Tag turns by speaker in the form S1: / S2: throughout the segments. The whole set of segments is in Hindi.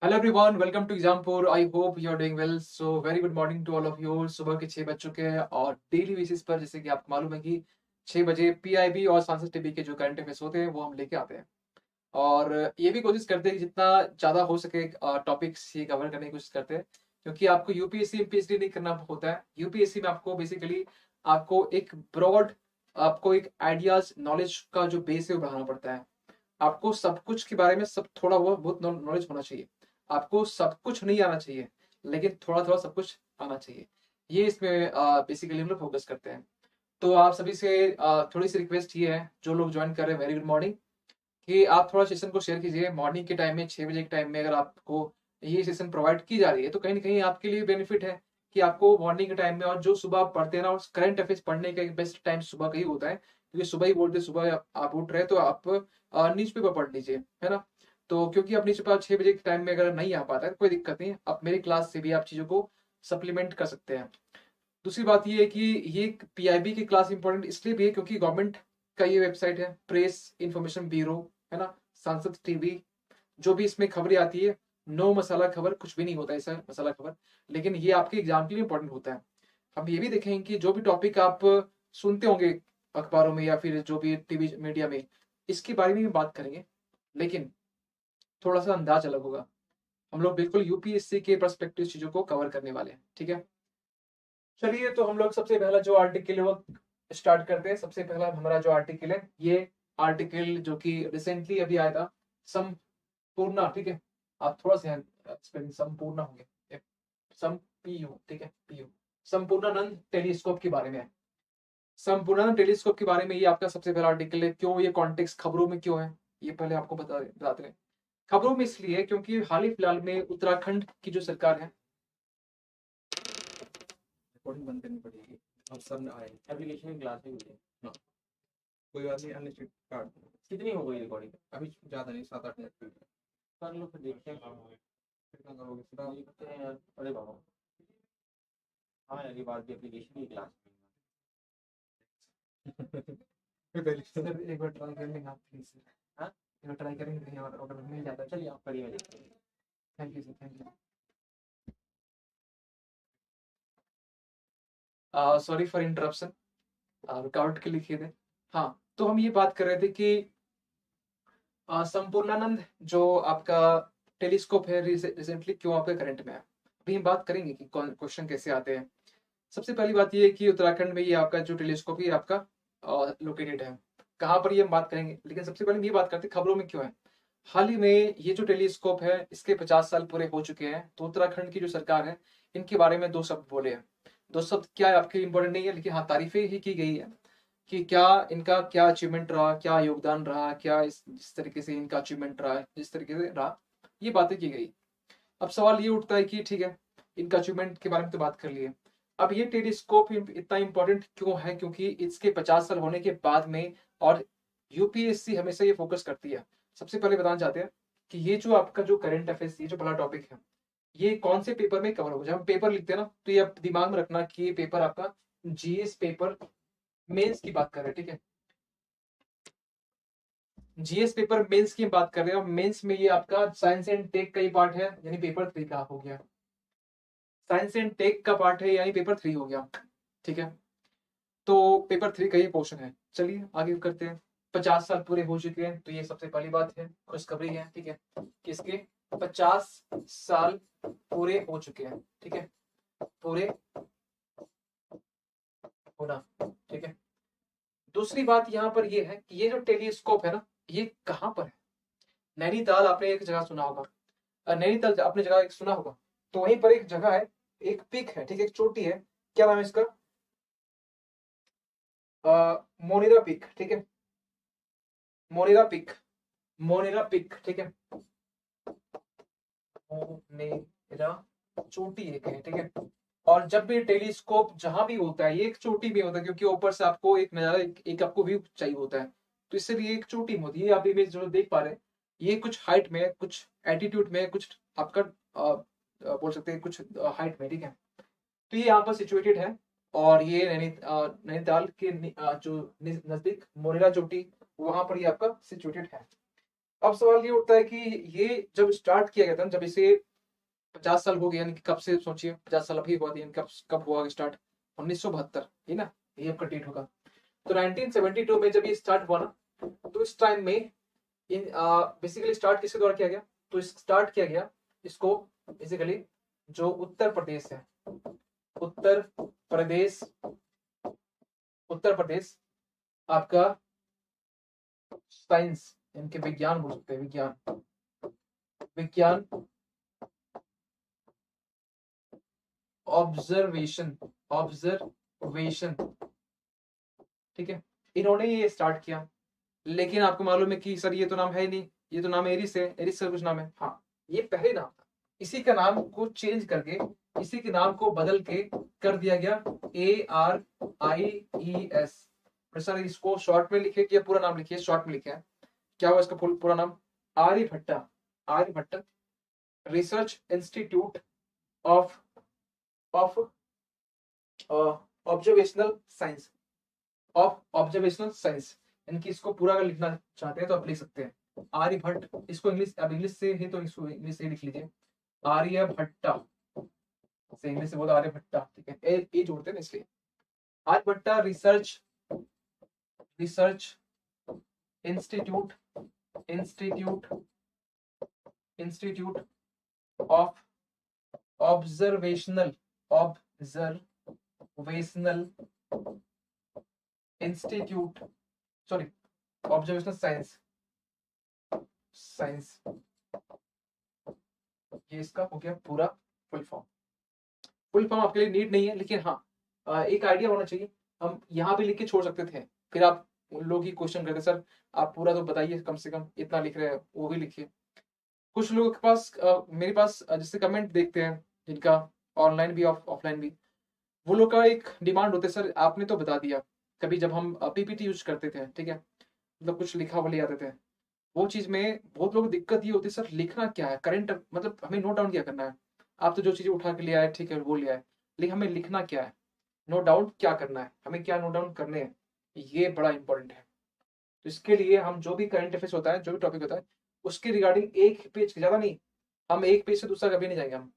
S1: Hello everyone, welcome to Exampur. I hope you are doing well. So very good morning to all of you. सुबह के 6 बज चुके हैं और डेली बेसिस पर जैसे कि आपको मालूम है कि 6 बजे पीआईबी और सांसद टीवी के जो करंट अफेयर्स होते हैं वो हम लेके आते हैं। और ये भी कोशिश करते हैं कि जितना ज़्यादा हो सके टॉपिक्स ये कवर करने की कोशिश करते हैं, क्योंकि आपको यूपीएससी एमपीएससी नहीं करना होता है। यूपीएससी में आपको बेसिकली आपको एक ब्रॉड, आपको एक आइडियाज नॉलेज का जो बेस है वो बढ़ाना पड़ता है। आपको सब कुछ के बारे में सब थोड़ा बहुत नॉलेज होना चाहिए। आपको सब कुछ नहीं आना चाहिए, लेकिन थोड़ा थोड़ा सब कुछ आना चाहिए। ये इसमें बेसिकली हम लोग फोकस करते हैं। तो आप सभी से थोड़ी सी रिक्वेस्ट ये है, जो लोग ज्वाइन कर रहे हैं, वेरी गुड मॉर्निंग, कि आप थोड़ा सेशन को शेयर कीजिए। मॉर्निंग के टाइम में 6 बजे के टाइम में अगर आपको ये सेशन प्रोवाइड की जा रही है तो कहीं ना कहीं आपके लिए बेनिफिट है कि आपको मॉर्निंग के टाइम में, और जो सुबह आप पढ़ते हैं ना, और करंट अफेयर्स पढ़ने का एक बेस्ट टाइम सुबह का ही होता है, क्योंकि सुबह ही बोलते हैं, सुबह आप उठ रहे हैं तो आप न्यूज पेपर पढ़ लीजिए, है ना। तो क्योंकि आप न्यूज पेपर 6 बजे के टाइम में अगर नहीं आ पाता है कोई दिक्कत नहीं, आप मेरी क्लास से भी आप चीज़ों को सप्लीमेंट कर सकते हैं। दूसरी बात ये है कि ये पीआईबी की क्लास इंपॉर्टेंट इसलिए भी है क्योंकि गवर्नमेंट का ये वेबसाइट है, प्रेस इंफॉर्मेशन ब्यूरो, है ना। सांसद टीवी, जो भी इसमें खबरें आती है, नो मसाला खबर, कुछ भी नहीं होता ऐसा मसाला खबर, लेकिन ये आपके एग्जाम के लिए इंपॉर्टेंट होता है। अब ये भी देखें कि जो भी टॉपिक आप सुनते होंगे अखबारों में या फिर जो भी टीवी मीडिया में, इसके बारे में भी बात करेंगे, लेकिन थोड़ा सा अंदाज अलग होगा। हम लोग बिल्कुल यूपीएससी के पर्सपेक्टिव चीजों को कवर करने वाले हैं, ठीक है। चलिए, तो हम लोग सबसे पहला जो आर्टिकल है वो स्टार्ट करते हैं। सबसे पहला हमारा जो आर्टिकल है, ये आर्टिकल जो कि रिसेंटली अभी आया था, संपूर्णा, ठीक है। आप थोड़ा सा स्पेलिंग संपूर्णा हो गया, सम पीयू, ठीक है, पीयू, संपूर्णानंद टेलीस्कोप के बारे में है। संपूर्णानंद टेलीस्कोप के बारे में ये आपका सबसे पहला आर्टिकल है। क्यों ये कॉन्टेक्स्ट खबरों में क्यों है, ये पहले आपको बताते हैं। खबरों में इसलिए क्योंकि हाल ही फिलहाल में उत्तराखंड की जो सरकार है, रिकॉर्डिंग बंद करनी पड़ेगी और सब आए एप्लीकेशन की क्लास में मुझे। हाँ, कोई बात नहीं, अनलिमिटेड कार्ड। कितनी हो गई रिकॉर्डिंग अभी? ज्यादा नहीं, 7-8 मिनट कर लो, फिर देखते हैं कितना करोगे फिर आप। देखते हैं यार, अरे बाबा। हाँ यार, ये बात भी एप्लीकेशन की क्लास में। पहले सर एक बार ट्राई कर लेंगे आप प्लीज सर। हाँ, एक बार ट्राई करेंगे, कहीं और अगर मिल जाता है। चलिए आप करिए, मैं देखते हैं। Thank you sir, thank you. Sorry for interruption, रुकावट के लिए खेद है। हाँ, तो हम ये बात कर रहे थे कि संपूर्णानंद जो आपका टेलीस्कोप है, रिसेंटली क्यों आपके करंट में है। अभी हम बात करेंगे कि क्वेश्चन कैसे आते हैं। सबसे पहली बात ये है कि उत्तराखंड में ये आपका जो टेलीस्कोप है आपका लोकेटेड है। कहाँ पर ये हम बात करेंगे, लेकिन सबसे पहले हम ये बात करते हैं खबरों में क्यों है। हाल ही में ये जो टेलीस्कोप है इसके 50 साल पूरे हो चुके हैं, तो उत्तराखंड की जो सरकार है इनके बारे में दो शब्द बोले हैं। दो शब्द क्या है आपके इंपॉर्टेंट नहीं है, लेकिन हाँ, तारीफें ही की गई है कि क्या इनका क्या अचीवमेंट रहा, क्या योगदान रहा, क्या जिस तरीके से इनका अचीवमेंट रहा, जिस तरीके से रहा, ये बातें की गई। अब सवाल ये उठता है कि ठीक है, इनका अचीवमेंट के बारे में तो बात कर लिए। अब ये टेलीस्कोप इतना इंपॉर्टेंट क्यों है, क्योंकि इसके 50 साल होने के बाद में, और यूपीएससी हमेशा ये फोकस करती है। सबसे पहले बताना चाहते हैं कि ये जो आपका जो करंट अफेयर्स, ये जो बड़ा टॉपिक है, ये कौन से पेपर में कवर होगा। जब हम पेपर लिखते हैं ना, तो ये आप दिमाग में रखना कि ये पेपर आपका जीएस पेपर मेंस की बात कर रहे हैं, ठीक है। जीएस पेपर मेंस की बात कर रहे हैं, और मेंस में ये आपका साइंस एंड टेक का ही पार्ट है, यानी पेपर 3 का हो गया। साइंस एंड टेक का पार्ट है, यानी पेपर 3 हो गया, ठीक है। तो पेपर 3 का ही पोर्शन है। चलिए आगे करते हैं। 50 साल पूरे हो चुके हैं, तो ये सबसे पहली बात है, खुशखबरी है, ठीक है, कि इसके 50 साल पूरे हो चुके हैं, ठीक है, पूरे होना, ठीक है। दूसरी बात यहाँ पर ये है कि ये जो टेलीस्कोप है ना, ये कहाँ पर है। नैनीताल आपने एक जगह सुना होगा, नैनीताल आपने जगह एक सुना होगा, तो वहीं पर एक जगह है, एक पिक है, ठीक है, एक चोटी है। क्या नाम है इसका? मोनेरा पिक, ठीक है, मोनेरा पिक, मोनेरा पिक, ठीक है, मोनेरा चोटी एक है, ठीक है। और जब भी टेलीस्कोप जहां भी होता है, ये एक चोटी में होता है, क्योंकि ऊपर से आपको एक नजारा, एक आपको व्यू चाहिए होता है, तो इससे भी एक चोटी में होती है। आप इमेज जो देख पा रहे हैं, ये कुछ हाइट में है, कुछ एटीट्यूड में है, कुछ आपका बोल सकते हैं कुछ हाइट में, ठीक है। तो ये यहाँ पर सिचुएटेड है, और ये नैनीताल के जो नजदीक मोरेला चोटी, वहां पर ये आपका सिचुएटेड है। अब सवाल ये उठता है कि ये जब स्टार्ट किया गया था, जब इसे 50 साल हो गए, यानी कि कब से सोचिए 50 साल अभी हुआ था, यानी कब कब हुआ स्टार्ट? 1972, है ना, ये आपका डेट होगा। तो 1972 में जब ये स्टार्ट हुआ ना, तो इस टाइम में इन बेसिकली स्टार्ट किसके द्वारा किया गया? तो स्टार्ट किया गया इसको बेसिकली जो उत्तर प्रदेश है, उत्तर प्रदेश, उत्तर प्रदेश आपका साइंस, इनके विज्ञान बोल सकते हैं, विज्ञान, विज्ञान ऑब्जर्वेशन, ऑब्जर्वेशन, ठीक है, इन्होंने ये स्टार्ट किया। लेकिन आपको मालूम है कि सर ये तो नाम है ही नहीं, ये तो नाम एरिस है, एरिस का कुछ नाम है, हाँ ये पहले नाम था, इसी का नाम को चेंज करके, इसी के नाम को बदल के कर दिया गया ARIES। सर इसको शॉर्ट में लिखे कि पूरा नाम लिखिए? शॉर्ट में लिखे है। क्या हुआ इसका पूरा नाम? Aryabhatta, Aryabhatta research institute of of observational science, of observational science. इनकी इसको पूरा अगर लिखना चाहते हैं तो आप लिख सकते हैं आर्यभट्ट, इसको इंग्लिश, अब इंग्लिश से है तो इसको इंग्लिश से लिख लीजिए आर्यभट्टा, से इंग्लिश से बोला आर्यभट्टा, ठीक है, ए जोड़ते हैं ना इसलिए। Aryabhatta research, research institute, institute, institute of observational, observational institute, sorry observational science, science, ये इसका हो गया पूरा फुल फॉर्म। फुल फॉर्म आपके लिए नीड नहीं है, लेकिन हाँ एक आइडिया होना चाहिए। हम यहाँ भी लिख के छोड़ सकते थे, फिर आप उन लोग ही क्वेश्चन करते सर आप पूरा तो बताइए, कम से कम इतना लिख रहे हैं, वो भी लिखिए। कुछ लोगों के पास मेरे पास जैसे कमेंट देखते हैं जिनका ऑनलाइन भी ऑफलाइन भी, वो लोग का एक डिमांड होता है सर आपने तो बता दिया, कभी जब हम PPT यूज करते थे, ठीक है, मतलब कुछ लिखा हुआ ले आते थे, वो चीज में बहुत लोगों को दिक्कत ये होती है सर लिखना क्या है, करंट मतलब हमें नोट डाउन क्या करना है? आप तो जो चीजें उठा के ले आए ठीक है वो ले आए, लेकिन हमें लिखना क्या है, नोट डाउन क्या करना है, हमें क्या नोट डाउन करने हैं, ये बड़ा इंपॉर्टेंट है। तो इसके लिए हम जो भी करंट अफेयर्स होता है, जो भी टॉपिक होता है, उसके रिगार्डिंग एक पेज ज्यादा नहीं, हम एक पेज से दूसरा कभी नहीं जाएंगे हम,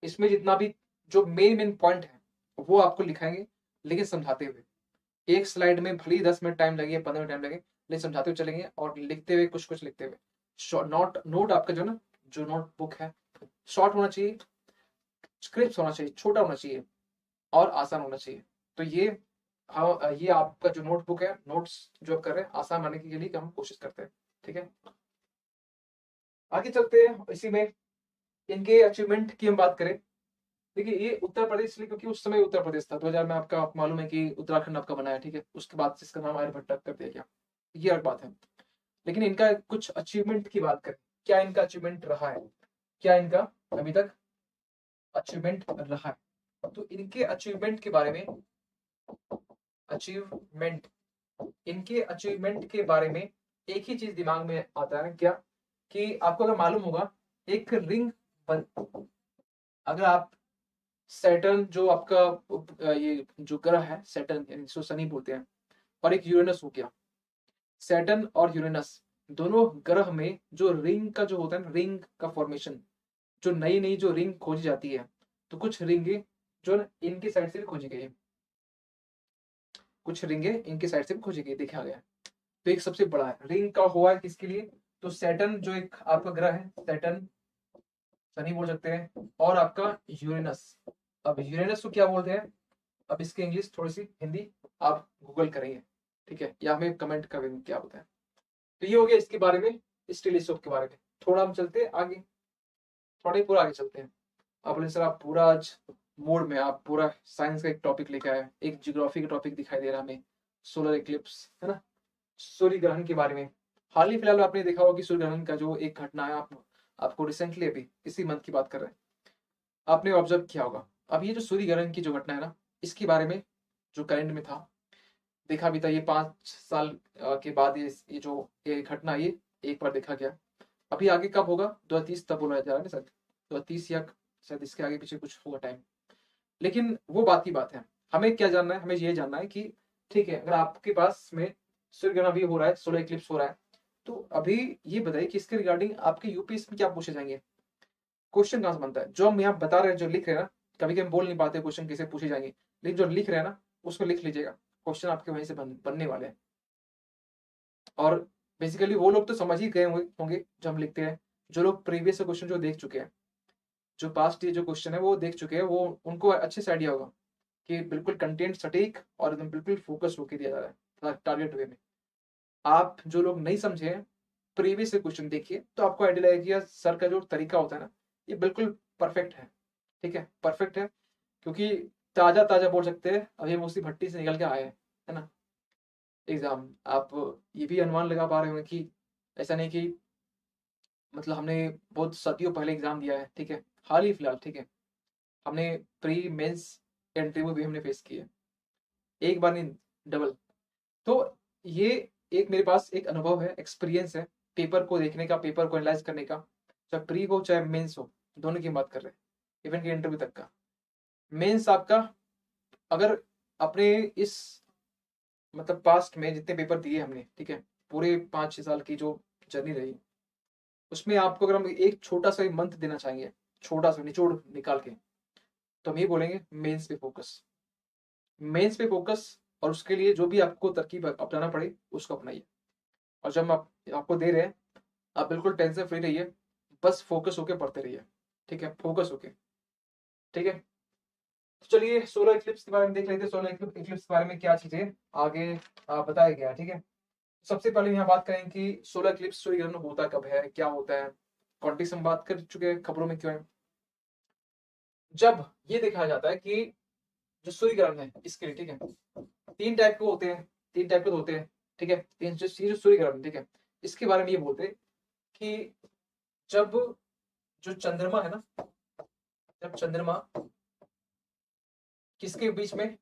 S1: इसमें जितना भी जो मेन मेन पॉइंट है वो आपको लिखाएंगे, लेकिन समझाते हुए। एक स्लाइड में भले ही 10 मिनट टाइम लगे, 15 मिनट टाइम लगे, लेकिन समझाते हुए चलेंगे और लिखते हुए कुछ कुछ लिखते हुए। नोट नोट आपका जो ना, जो नोटबुक है, शॉर्ट होना चाहिए, स्क्रिप्ट होना चाहिए, छोटा होना चाहिए और आसान होना चाहिए। तो ये हाँ, ये आपका जो नोटबुक है, नोट्स जो आप कर रहे हैं, आसान बनाने के लिए हम कोशिश करते हैं, ठीक है। आगे चलते हैं, इसी में इनके अचीवमेंट की हम बात करें। देखिए ये उत्तर प्रदेश इसलिए क्योंकि उस समय उत्तर प्रदेश था, 2000 में आपका मालूम है कि उत्तराखंड आपका बना है, ठीक है, उसके बाद से इसका नाम आर्यभट्टा कर दिया गया, ये अलग बात है। लेकिन इनका कुछ अचीवमेंट की बात करें, क्या इनका अचीवमेंट रहा है, क्या इनका अभी तक अचीवमेंट रहा है, तो इनके अचीवमेंट के बारे में, अचीवमेंट, इनके अचीवमेंट के बारे में एक ही चीज दिमाग में आता है क्या, कि आपको अगर मालूम होगा एक रिंग बन, अगर आप सैटर्न जो आपका ये जो ग्रह है सैटर्न, यानी जिसको शनि बोलते हैं, और एक यूरेनस हो गया, सैटर्न और यूरेनस दोनों ग्रह में जो रिंग का जो होता है ना, रिंग का फॉर्मेशन, जो नई नई जो रिंग खोजी जाती है, तो कुछ रिंगे जो ना इनकी साइड से भी खोजी गई है, कुछ रिंगे इनकी साइड से भी खोजी गई, देखा गया है। तो एक सबसे बड़ा है रिंग का हुआ है किसके लिए, तो सैटर्न जो एक आपका ग्रह है, सैटर्न, शनि बोल सकते हैं, और आपका यूरेनस। अब यूरेनस को क्या बोलते हैं, अब इसकी इंग्लिश थोड़ी सी हिंदी आप गूगल करेंगे, ठीक है, या हमें कमेंट करेंगे क्या होता है। तो ये हो गया इसके बारे में, इस टेलीस्कोप के बारे में। थोड़ा हम चलते हैं आगे, थोड़ा ही पूरा आगे चलते हैं। आप बोले सर आप पूरा आज मूड में, आप पूरा साइंस का एक टॉपिक लेके आए, एक जियोग्राफी का टॉपिक दिखाई दे रहा हमें, सोलर इक्लिप्स है ना, सूर्य ग्रहण के बारे में। हाल ही फिलहाल आपने देखा होगा कि सूर्य ग्रहण का जो एक घटना है, आपको रिसेंटली अभी इसी मंथ की बात कर रहे हैं, आपने ऑब्जर्व किया होगा। अब ये जो सूर्य ग्रहण की जो घटना है ना, इसके बारे में जो करंट में था, देखा भी था, ये 5 साल के बाद ये जो ये घटना, ये एक बार देखा गया। अभी आगे कब होगा, 2030 तब बोला जा रहा है ना सर, 2030 या शायद इसके आगे पीछे कुछ होगा टाइम। लेकिन वो बात की बात है, हमें क्या जानना है, हमें ये जानना है कि ठीक है, अगर आपके पास में सूर्य ग्रहण अभी हो रहा है, सोलर इक्लिप्स हो रहा है, तो अभी ये बताइए कि इसके रिगार्डिंग आपके यूपीएससी में क्या पूछे जाएंगे, क्वेश्चन कहाँ से बनता है। जो हम यहाँ बता रहे हैं, जो लिख रहे हैं ना, कभी कभी हम बोल नहीं पाते क्वेश्चन कैसे पूछे जाएंगे, लेकिन जो लिख रहे हैं ना उसको लिख लीजिएगा, क्वेश्चन आपके वहीं से बनने वाले हैं। और बेसिकली वो लोग तो समझ ही गए होंगे जो हम लिखते हैं, जो लोग प्रीवियस क्वेश्चन जो देख चुके हैं, जो पास्ट ये जो क्वेश्चन है वो देख चुके हैं, वो उनको अच्छे से आइडिया होगा कि बिल्कुल कंटेंट सटीक और एकदम बिल्कुल फोकस होकर दिया जा रहा है टारगेट वे में। आप जो लोग नहीं समझे हैं, प्रीवियस क्वेश्चन देखिए तो आपको आइडिया लगेगा कि यार सर का जो तरीका होता है ना, ये बिल्कुल परफेक्ट है। ठीक है, परफेक्ट है, क्योंकि ताजा ताजा बोल सकते हैं, अभी हम उसी भट्टी से निकल के आए हैं, है ना। एग्जाम आप ये भी अनुमान लगा पा रहे होंगे कि ऐसा नहीं कि मतलब हमने बहुत सदियों पहले एग्जाम दिया है, ठीक है, हाल ही फिलहाल, ठीक है, हमने प्री मेंस इंटरव्यू भी हमने फेस किया, एक बार नहीं, डबल। तो ये एक मेरे पास एक अनुभव है, एक्सपीरियंस है, पेपर को देखने का, पेपर को एनालाइज करने का, चाहे प्री हो चाहे मेंस हो, दोनों की बात कर रहे हैं, इवन के इंटरव्यू तक का। मेंस आपका, अगर अपने इस मतलब पास्ट में जितने पेपर दिए हमने, ठीक है, पूरे 5-6 साल की जो जर्नी रही, उसमें आपको अगर हम एक छोटा सा मंथ देना चाहेंगे, छोटा सा निचोड़ निकाल के, तो हम ये बोलेंगे मेंस पे फोकस, मेंस पे फोकस। और उसके लिए जो भी आपको तरकीब अपनाना पड़े उसको अपनाइए। और जब हम आपको दे रहे हैं, आप बिल्कुल टेंशन फ्री रहिए, बस फोकस होके पढ़ते रहिए, ठीक है, फोकस होके, ठीक है। तो चलिए सोलर इक्लिप्स के बारे में देख लेते हैं, सोलर इक्लिप्स के बारे में क्या चीजें आगे बताया गया है, ठीक है। सबसे पहले यहाँ बात करें कि सोलर इक्लिप्स सूर्य ग्रहण होता कब है, क्या होता है, कॉन्टेक्स्ट हम बात कर चुके हैं, खबरों में क्यों है। जब ये देखा जाता है कि जो सूर्य ग्रहण है इसके लिए, ठीक है, तीन टाइप के होते हैं, तीन टाइप के होते हैं, ठीक है, तीन जो सूर्य ग्रहण, ठीक है, इसके बारे में ये बोलते हैं कि जब जो चंद्रमा है ना, जब चंद्रमा किसके बीच में,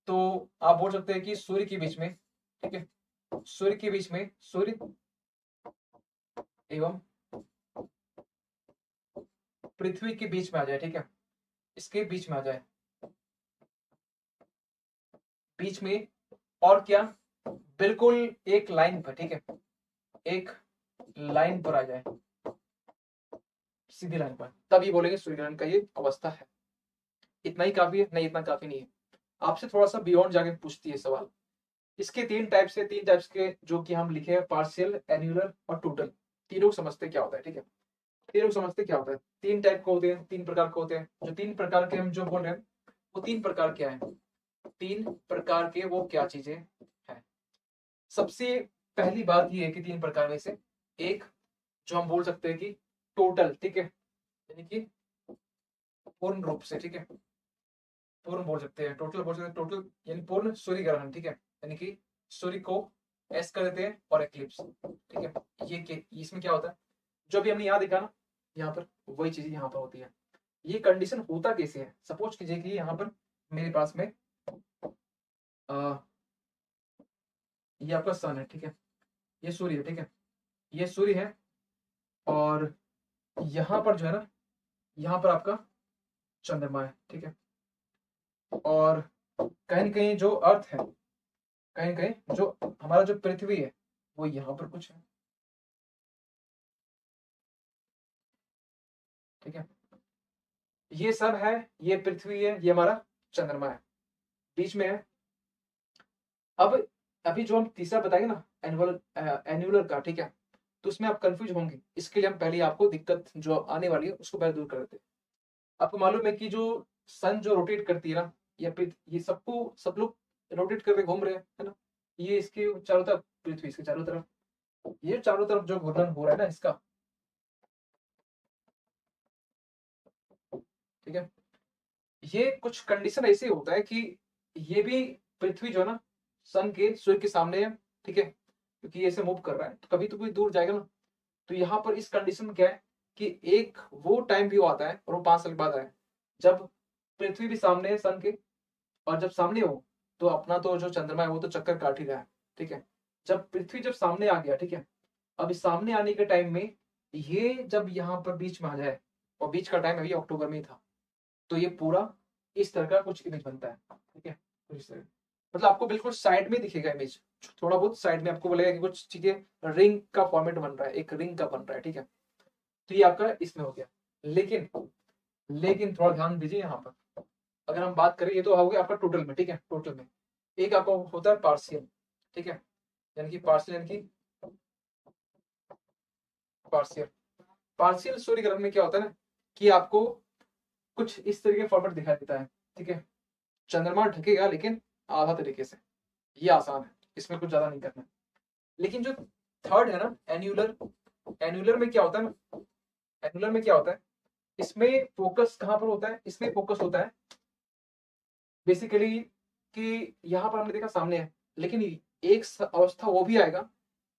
S1: तो आप बोल सकते हैं कि सूर्य के बीच में, ठीक है, सूर्य के बीच में, सूर्य एवं पृथ्वी के बीच में आ जाए, ठीक है, इसके बीच में आ जाए, बीच में, और क्या, बिल्कुल एक लाइन पर, ठीक है, एक लाइन पर आ जाए, सीधी लाइन पर, तब ये बोलेंगे सूर्य ग्रहण का ये अवस्था है। इतना ही काफी है? नहीं, इतना काफी नहीं है, आपसे थोड़ा सा बियॉन्ड जाके पूछती है सवाल। इसके तीन टाइप्स है, तीन टाइप्स के जो कि हम लिखे हैं, पार्शियल, एन्युलर और टोटल। तीनों समझते क्या होता है, ठीक है, तीनों समझते क्या होता है। तीन टाइप के होते हैं, तीन प्रकार के होते हैं, जो तीन प्रकार के हम जो बोल रहे हैं, वो तीन प्रकार क्या है, तीन प्रकार के वो क्या चीजें हैं। सबसे पहली बात ये है कि तीन प्रकार में से एक जो हम बोल सकते हैं कि टोटल, ठीक है, यानी कि पूर्ण रूप से, ठीक है, पूर्ण बोल सकते हैं, टोटल बोल सकते हैं, टोटल यानी पूर्ण सूर्य ग्रहण, ठीक है, यानी कि सूर्य को एस कर देते हैं और एक्लिप्स, ठीक है। ये इसमें क्या होता है, जो भी हमने यहाँ देखा ना, यहाँ पर वही चीज यहाँ पर होती है। ये कंडीशन होता कैसे है, सपोज कीजिए कि यहाँ पर मेरे पास में आ, ये आपका सन है, ठीक है, ये सूर्य है, ठीक है, ये सूर्य है, और यहाँ पर जो है ना, यहाँ पर आपका चंद्रमा है, ठीक है, और कहीं न कहीं जो अर्थ है, कहीं न कहीं जो हमारा जो पृथ्वी है, वो यहाँ पर कुछ है, ठीक है। ये सन है, ये पृथ्वी है, ये हमारा चंद्रमा है, बीच में है। अब अभी जो हम तीसरा बताएंगे ना, एन्युलर का, ठीक है, तो उसमें आप कंफ्यूज होंगे, इसके लिए हम पहले आपको दिक्कत जो आने वाली है उसको पहले दूर कर देते हैं। आपको मालूम है कि जो सन जो रोटेट करती है ना, या फिर ये सबको सब लोग रोटेट करके घूम रहे हैं, है ना, ये इसके चारों तरफ, पृथ्वी इसके चारों तरफ, ये चारों तरफ जो घूर्णन हो रहा है ना इसका, ठीक है, ये कुछ कंडीशन ऐसे होता है कि ये भी पृथ्वी जो है ना, सन के सूर्य के सामने है, ठीक है, क्योंकि ये ऐसे मूव कर रहा है तो कभी तो कोई दूर जाएगा ना। तो यहाँ पर इस कंडीशन में क्या है कि एक वो टाइम व्यू आता है, और वो 5 साल बाद आया, जब पृथ्वी भी सामने है सन के, और जब सामने हो तो अपना तो जो चंद्रमा है वो तो चक्कर काट ही रहा है, ठीक है। जब पृथ्वी जब सामने आ गया, ठीक है, अब इस सामने आने के टाइम में ये जब यहाँ पर बीच में आ जाए, और बीच का टाइम अभी अक्टूबर में ही था, तो ये पूरा इस तरह का कुछ इमेज बनता है, ठीक है, कुछ इस तरह। मतलब आपको बिल्कुल साइड में दिखेगा इमेज, थोड़ा बहुत साइड में आपको बोलेगा कि कुछ चीजें रिंग का फॉर्मेट बन रहा है, एक रिंग का बन रहा है, ठीक है। तो ये आपका इसमें हो गया। लेकिन लेकिन थोड़ा ध्यान दीजिए यहाँ पर, अगर हम बात करें, ये तो हो गया आपका टोटल में, ठीक है। टोटल में एक आपका होता है पार्शियल, ठीक है, यानी कि पार्शियल, यानी कि पार्शियल पार्शियल सूर्यग्रहण में क्या होता है ना, कि आपको कुछ इस तरीके का फॉर्मेट दिखाई देता है, ठीक है। चंद्रमा ढकेगा लेकिन आधा तरीके से, ये आसान है, इसमें कुछ ज्यादा नहीं करना है। लेकिन जो थर्ड है ना, एन्यूलर, एन्यूलर में क्या होता है ना, एन्यूलर में क्या होता है, इसमें फोकस कहां पर होता है, इसमें फोकस होता है बेसिकली कि यहाँ पर हमने देखा सामने है, लेकिन एक अवस्था वो भी आएगा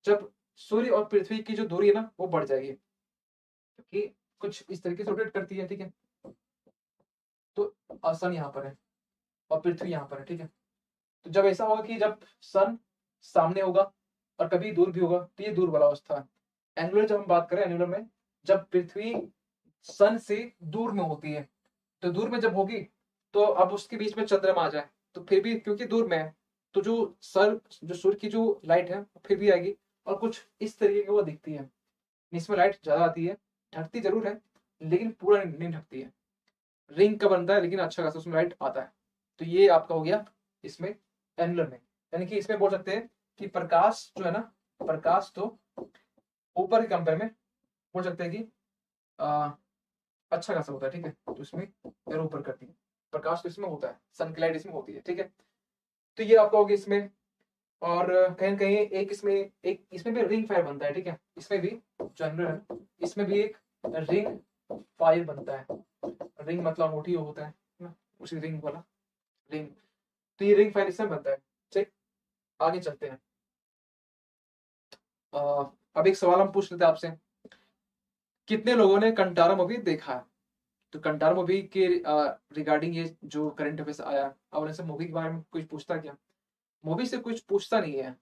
S1: जब सूर्य और पृथ्वी की जो दूरी है ना वो बढ़ जाएगी, क्योंकि कुछ इस तरीके से रोटेट करती है, ठीक है। तो सन यहाँ पर है और पृथ्वी यहाँ पर है, ठीक है। तो जब ऐसा होगा कि जब सन सामने होगा और कभी दूर भी होगा, तो ये दूर वाला अवस्था है। एंगुलर जब हम बात करें, एंगुलर में जब पृथ्वी सन से दूर में होती है, तो दूर में जब होगी तो अब उसके बीच में चंद्रमा आ जाए तो फिर भी क्योंकि दूर में है, तो जो सूर्य की जो लाइट है वो फिर भी आएगी और कुछ इस तरीके की वो दिखती है। इसमें लाइट ज्यादा आती है, ढकती जरूर है लेकिन पूरा नहीं ढकती है। रिंग का बनता है लेकिन अच्छा खासा उसमें लाइट आता है। तो ये आपका हो गया इसमें एनुलर में, यानी कि इसमें बोल सकते हैं कि प्रकाश जो है ना, प्रकाश तो ऊपर के कंपेयर में बोल सकते हैं कि आ, अच्छा खासा होता है, ठीक है। तो इसमें एरो ऊपर करती है, प्रकाश तो इसमें होता है, सन की लाइट इसमें होती है, ठीक है। तो ये आपका हो गया इसमें। और कहीं ना कहीं एक इसमें भी रिंग फायर बनता है, ठीक है। इसमें भी जो एनुलर है इसमें भी एक रिंग फायर बनता है। रिंग मतलब अंगूठी होता है ना, उसी रिंग वाला रिंग। तो ये रिंग फायर इसमें बनता है, ठीक। आगे चलते हैं। अ, अब एक सवाल हम पूछ लेते हैं आपसे, कितने लोगों ने कंटारा मूवी देखा है। तो कंटारा मूवी के रिगार्डिंग ये जो करंट अफेयर्स आया, अब उनसे मूवी के बारे में कुछ पूछता क्या, मूवी से कुछ पूछता नहीं है।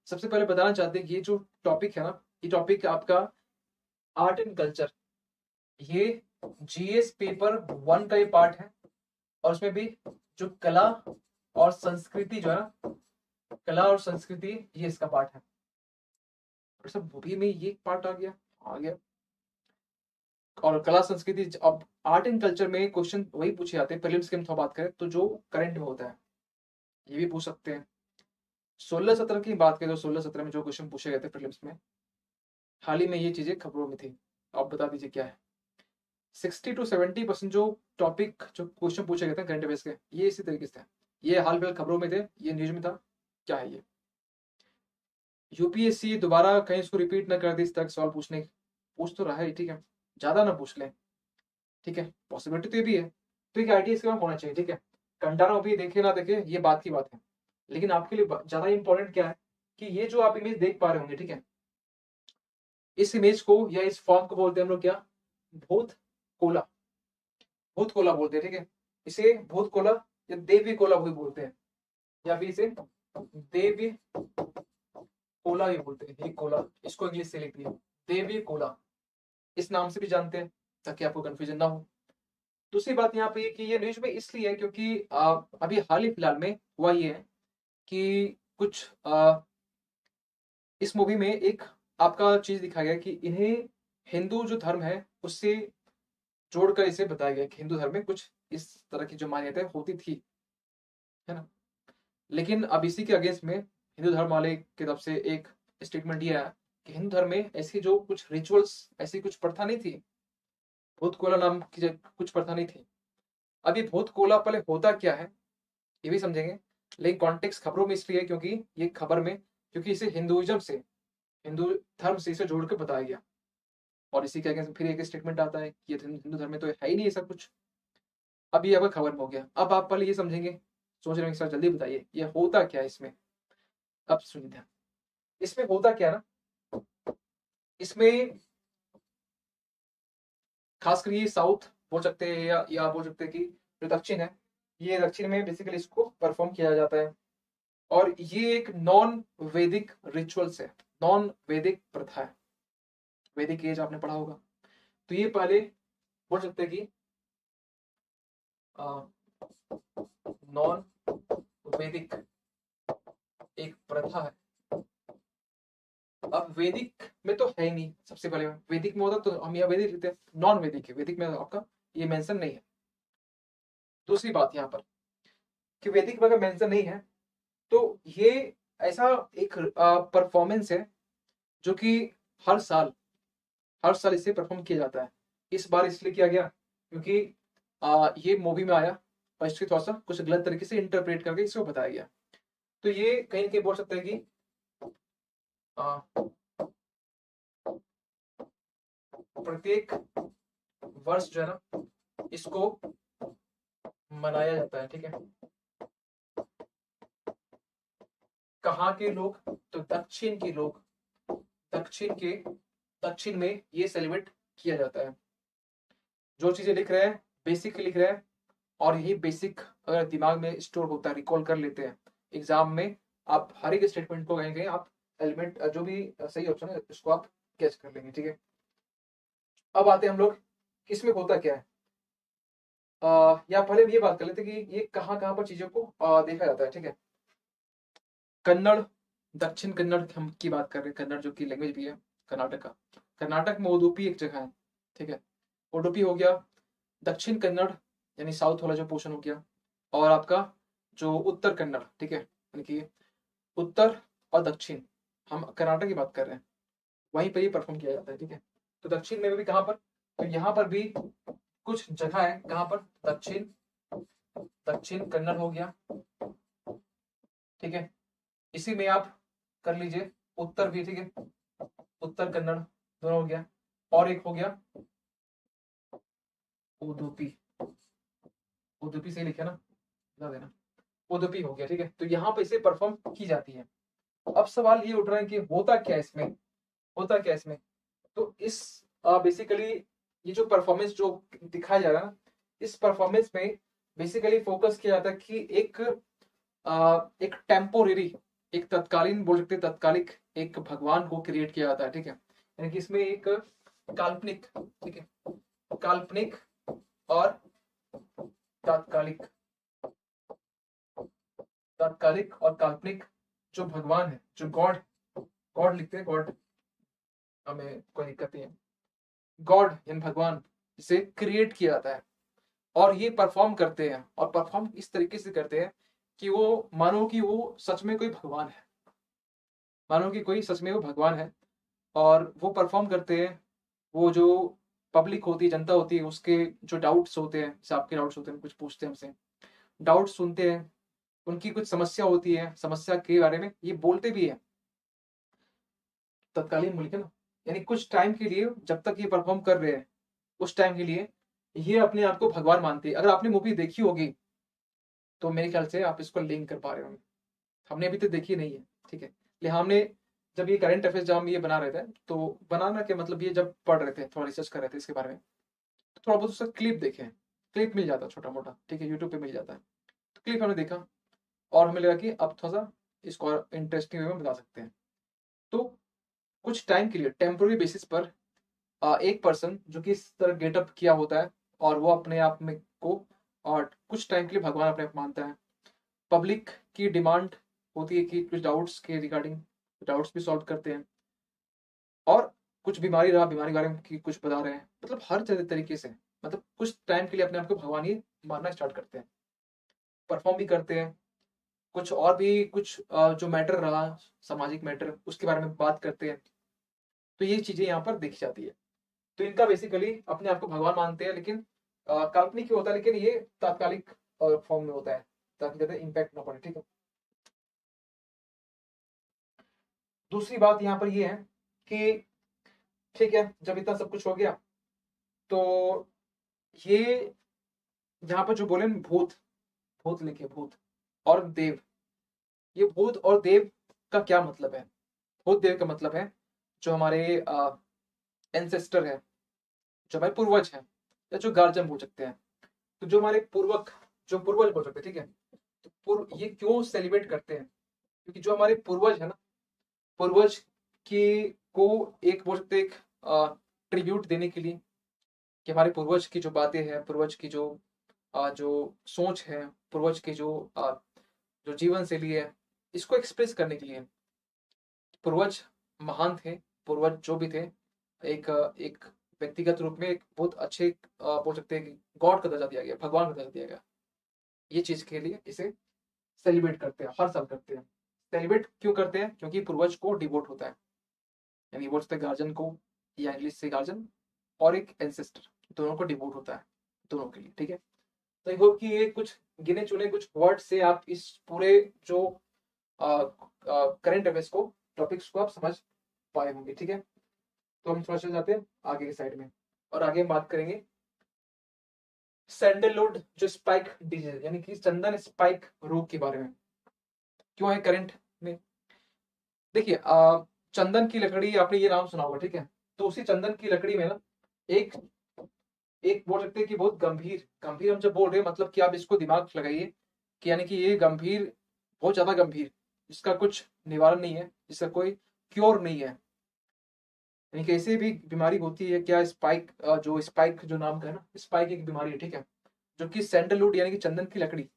S1: सबसे पहले बताना चाहते हैं कि ये जो टॉपिक है ना, ये टॉपिक आपका आर्ट एंड कल्चर, ये जीएस पेपर 1 का ये पार्ट है। और उसमें भी जो कला और संस्कृति जो है ना, कला और संस्कृति ये इसका पार्ट है। और सब मूवी में ये पार्ट आ गया। और कला संस्कृति, अब आर्ट एंड कल्चर में क्वेश्चन वही पूछे जाते हैं प्रीलिम्स की हम थोड़ा बात करें तो जो करंट में होता है, ये भी पूछ सकते हैं। 16-17 की बात करें तो 16-17 में जो क्वेश्चन पूछे गए थे प्रीलिम्स में, हाल ही में ये चीजें खबरों में थी। आप बता दीजिए क्या है। 60 to 70% जो टॉपिक जो क्वेश्चन पूछे गए थे करंट अफेयर्स के, ये इसी तरीके से थे। ये हाल फिलहाल खबरों में थे, ये न्यूज में था। क्या है ये, यूपीएससी दोबारा कहीं इसको रिपीट ना कर दे, इस तरह के सवाल पूछ तो रहा है, ठीक है। ज्यादा ना पूछ ले, ठीक है, पॉसिबिलिटी तो ये भी है। तो एक आइडिया इसके में होना चाहिए, ठीक है। कंटारा भी देखे ना देखे ये बात की बात है, लेकिन आपके लिए ज्यादा इंपॉर्टेंट क्या है कि ये जो आप इमेज देख पा रहे होंगे, ठीक है, इस इमेज को या इस फॉर्म को बोलते हैं हम लोग क्या, भूत कोला। भूत कोला बोलते हैं, ठीक है। इसे भूत कोला या देवी कोला भी बोलते हैं, या फिर इसे देवी कोला भी बोलते हैं। ये कोला, इसको इंग्लिश से लिख दिया देवी कोला, इस नाम से भी जानते हैं, ताकि आपको कंफ्यूजन ना हो। दूसरी बात यहाँ पे ये कि ये न्यूज में इसलिए है क्योंकि अभी हाल ही फिलहाल में हुआ ये है कि कुछ इस मूवी में एक आपका चीज दिखाया गया कि इन्हें हिंदू जो धर्म है उससे जोड़कर इसे बताया गया कि हिंदू धर्म में कुछ इस तरह की जो मान्यताएं होती थी, है ना। लेकिन अब इसी के अगेंस्ट में हिंदू धर्म वाले की तरफ से एक स्टेटमेंट दिया है कि हिंदू धर्म में ऐसी जो कुछ रिचुअल्स, ऐसी कुछ प्रथा नहीं थी, भूत कोला नाम की कुछ प्रथा नहीं थी। अभी भूत कोला पहले होता क्या है ये भी समझेंगे, लेकिन कॉन्टेक्स्ट खबरों में इसलिए है क्योंकि ये खबर में, क्योंकि इसे हिंदुइज्म से, हिंदू धर्म से इसे जोड़ के बताया गया। और इसी के आगे फिर एक स्टेटमेंट आता है कि ये हिंदू धर्म में तो है ही नहीं ऐसा कुछ। अब ये आपका खबर में हो गया। अब आप पहले ये समझेंगे, सोच रहे हैं सर जल्दी बताइए ये होता क्या है इसमें। अब सुनिए ध्यान, इसमें होता क्या है ना, इसमें खासकर ये साउथ बोल सकते हैं या बोल सकते हैं कि जो दक्षिण है, ये दक्षिण में बेसिकली इसको परफॉर्म किया जाता है। और ये एक नॉन वैदिक रिचुअल्स है, नॉन वैदिक प्रथा है। वैदिक एज आपने पढ़ा होगा, तो ये पहले बोल सकते हैं कि नॉन वैदिक एक प्रथा है। अब वैदिक में तो है ही नहीं, सबसे पहले वैदिक में होता तो हम यहाँ वैदिक लिखते हैं, नॉन वैदिक है, वैदिक में आपका ये मेंशन नहीं है। दूसरी बात यहाँ पर कि वैदिक में अगर मेंशन नहीं है तो ये ऐसा एक परफॉर्मेंस है जो कि हर साल इसे परफॉर्म किया जाता है। इस बार इसलिए किया गया क्योंकि ये मूवी में आया और इसके थोड़ा सा कुछ गलत तरीके से इंटरप्रेट करके इसको बताया गया। तो ये कहीं ना कहीं बोल सकते हैं कि आ, प्रत्येक वर्ष जो है ना इसको मनाया जाता है। ठीक है, कहाँ के लोग, तो दक्षिण के लोग, दक्षिण में ये सेलिब्रेट किया जाता है। जो चीजें लिख रहे हैं बेसिक लिख रहे हैं, और यही बेसिक अगर दिमाग में स्टोर होता है, रिकॉल कर लेते हैं, एग्जाम में आप हर एक स्टेटमेंट को कहीं कहीं आप एलिमेंट जो भी सही ऑप्शन है उसको आप कैच कर लेंगे। ठीक है, अब आते हैं हम लोग इसमें होता क्या है। या पहले ये बात कर लेते हैं कि ये कहाँ कहाँ पर चीजों को देखा जाता है। ठीक है, कन्नड़, दक्षिण कन्नड़ हम की बात कर रहे हैं, कन्नड़ जो की लैंग्वेज भी है कर्नाटक का। कर्नाटक में उडुपी एक जगह है। ठीक है, उडुपी हो गया, दक्षिण कन्नड़ यानी साउथ वाला जो पोर्शन हो गया, और आपका जो उत्तर कन्नड़। ठीक है, यानी कि उत्तर और दक्षिण, हम कर्नाटक की बात कर रहे हैं, वहीं पर ये परफॉर्म किया जाता है। ठीक है, तो दक्षिण में भी कहाँ पर, तो यहाँ पर भी कुछ जगह है कहाँ पर, दक्षिण दक्षिण कन्नड़ हो गया। ठीक है, इसी में आप कर लीजिए उत्तर भी। ठीक है, उत्तर कन्नड़ दोनों हो गया, और एक हो गया उडुपी। उडुपी से लिखे ना, बता देना, उडुपी हो गया। ठीक है, तो यहाँ पे इसे परफॉर्म की जाती है। अब सवाल ये उठ रहा है कि होता क्या इसमें, होता क्या इसमें। तो इस बेसिकली ये जो परफॉर्मेंस जो दिखाया जा रहा है ना, इस परफॉर्मेंस में बेसिकली फोकस किया जाता है कि एक टेम्पोरेरी, एक तत्कालीन बोल सकते हैं, तत्कालिक एक भगवान को क्रिएट किया जाता है। ठीक है, यानी कि इसमें एक काल्पनिक, ठीक है, काल्पनिक और तात्कालिक, तात्कालिक और काल्पनिक जो भगवान है, जो गॉड, गॉड लिखते हैं, गॉड, हमें कोई दिक्कत नहीं है, गॉड यानी भगवान, जिसे क्रिएट किया जाता है, और ये परफॉर्म करते हैं, और परफॉर्म इस तरीके से करते हैं कि वो मानो कि वो सच में कोई भगवान है, मानो कि कोई सच में वो भगवान है, और वो परफॉर्म करते हैं। वो जो पब्लिक होती है, जनता होती है, उसके जो डाउट्स होते हैं, जैसे आपके डाउट्स होते हैं, कुछ पूछते हैं हमसे, डाउट सुनते हैं, उनकी कुछ समस्या होती है, समस्या के बारे में ये बोलते भी है। तत्कालीन मुल्क है ना, यानी कुछ टाइम के लिए जब तक ये परफॉर्म कर रहे हैं, उस टाइम के लिए ये अपने आप को भगवान मानते हैं। अगर आपने मूवी देखी होगी तो मेरे ख्याल से आप इसको लिंक कर पा रहे होंगे, हमने अभी तक देखी नहीं है। ठीक है, इसलिए हमने जब ये करंट अफेयर्स जब हम ये बना रहे थे, तो बनाना के मतलब ये जब पढ़ रहे थे, थोड़ा रिसर्च कर रहे थे इसके बारे में, तो थोड़ा बहुत उसका क्लिप देखे, क्लिप मिल जाता है छोटा मोटा। ठीक है, यूट्यूब पे मिल जाता है, तो क्लिप हमने देखा, और हमें लगा कि अब थोड़ा सा इसको इंटरेस्टिंग वे में बता सकते हैं। तो कुछ टाइम के लिए टेम्पोररी बेसिस पर एक पर्सन जो कि इस तरह गेटअप किया होता है, और वो अपने आप में को और कुछ टाइम के लिए भगवान अपने आप मानता है। पब्लिक की डिमांड होती है कि कुछ डाउट्स के रिगार्डिंग डाउट्स भी सॉल्व करते हैं, और कुछ बीमारी रहा, बीमारी के बारे में की कुछ बता रहे हैं, मतलब हर तरीके से, मतलब कुछ टाइम के लिए अपने आप को भगवान ही मानना स्टार्ट करते हैं, परफॉर्म भी करते हैं। कुछ और भी कुछ जो मैटर रहा, सामाजिक मैटर, उसके बारे में बात करते हैं। तो ये चीजें यहाँ पर देखी जाती है। तो इनका बेसिकली अपने आप को भगवान मानते हैं, लेकिन काल्पनिक ही होता है, लेकिन ये तात्कालिक फॉर्म में होता है, ताकि ज्यादा इम्पैक्ट ना पड़े। ठीक है, दूसरी बात यहाँ पर ये है कि ठीक है, जब इतना सब कुछ हो गया, तो ये यहाँ पर जो बोले भूत, भूत लिखे, भूत और देव, ये भूत और देव का क्या मतलब है। भूत देव का मतलब है जो हमारे एंसेस्टर है, जो हमारे पूर्वज हैं, या जो गार्जियन बोल सकते हैं। तो जो हमारे पूर्वक, जो पूर्वज बोल सकते हैं। ठीक है, तो ये क्यों सेलिब्रेट करते हैं, क्योंकि जो हमारे पूर्वज है ना, पूर्वज की को एक बोल सकते हैं, एक ट्रिब्यूट देने के लिए, कि हमारे पूर्वज की जो बातें हैं, पूर्वज की जो सोच है, पूर्वज की जो जीवन शैली है, इसको एक्सप्रेस करने के लिए पूर्वज महान थे, पूर्वज जो भी थे एक एक व्यक्तिगत रूप में एक बहुत अच्छे बोल सकते हैं कि गॉड का दर्जा दिया गया, भगवान का दर्जा दिया गया। ये चीज के लिए इसे सेलिब्रेट करते हैं, हर साल करते हैं। सेलिब्रेट क्यों करते हैं? क्योंकि पूर्वज को डिवोट होता है, यानी बोल सकते हैं गार्जियन को, या इंग्लिश से गार्जियन और एक एंसेस्टर, दोनों को डिवोट होता है, दोनों के लिए। ठीक है, तो आई होप कि ये कुछ गिने चुने कुछ वर्ड से आप इस पूरे जो करंट अफेयर्स को, टॉपिक्स को आप समझ पाए होंगे। ठीक है, तो हम थोड़ा सा जाते हैं आगे की साइड में, और आगे हम बात करेंगे सैंडलवुड जो स्पाइक डिजीज, यानी कि चंदन स्पाइक रोग के बारे में, क्यों है करंट में। देखिए चंदन की लकड़ी, आपने ये नाम सुना होगा, ठीक है। तो उसी चंदन की लकड़ी में ना एक एक बोल सकते हैं कि बहुत गंभीर, गंभीर हम जब बोल रहे हैं मतलब कि आप इसको दिमाग लगाइए कि यानी कि ये गंभीर, बहुत ज्यादा गंभीर, जिसका कुछ निवारण नहीं है, जिसका कोई क्योर नहीं है, यानी कि ऐसी भी बीमारी होती है क्या, स्पाइक जो स्पाइक जो नाम का है ना, स्पाइक एक बीमारी है, ठीक है, जो कि सैंडलवुड यानी कि चंदन की लकड़ी,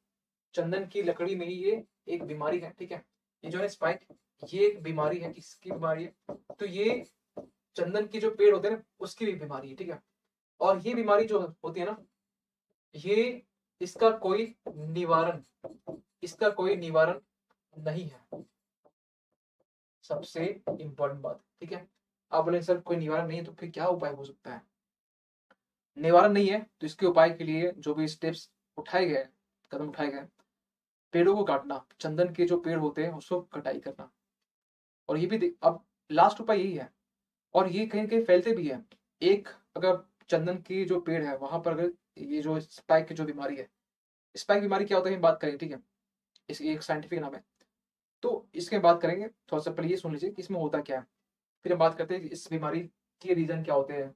S1: चंदन की लकड़ी में ही ये एक बीमारी है। ठीक है, ये जो है स्पाइक, ये एक बीमारी है, इसकी बीमारी है। तो ये चंदन के जो पेड़ होते हैं ना, उसकी भी बीमारी है। ठीक है, और ये बीमारी जो होती है ना, ये इसका कोई निवारण, इसका कोई निवारण नहीं है, सबसे इंपॉर्टेंट बात। ठीक है, आप बोले सर कोई निवारण नहीं है तो फिर क्या उपाय हो सकता है? निवारण नहीं है तो इसके उपाय के लिए जो भी स्टेप्स उठाए गए, कदम उठाए गए, पेड़ों को काटना, चंदन के जो पेड़ होते हैं उसको कटाई करना। और ये भी अब लास्ट उपाय यही है, और ये कहीं कहीं फैलते भी है। एक अगर चंदन की जो पेड़ है वहां पर अगर ये जो स्पाइक की जो बीमारी है, स्पाइक बीमारी क्या होता है हम बात करेंगे। ठीक है, इसकी एक साइंटिफिक नाम है, तो इसके बात करेंगे। थोड़ा सा पहले ये सुन लीजिए कि इसमें होता क्या है, फिर हम बात करते हैं कि इस बीमारी के रीजन क्या होते हैं।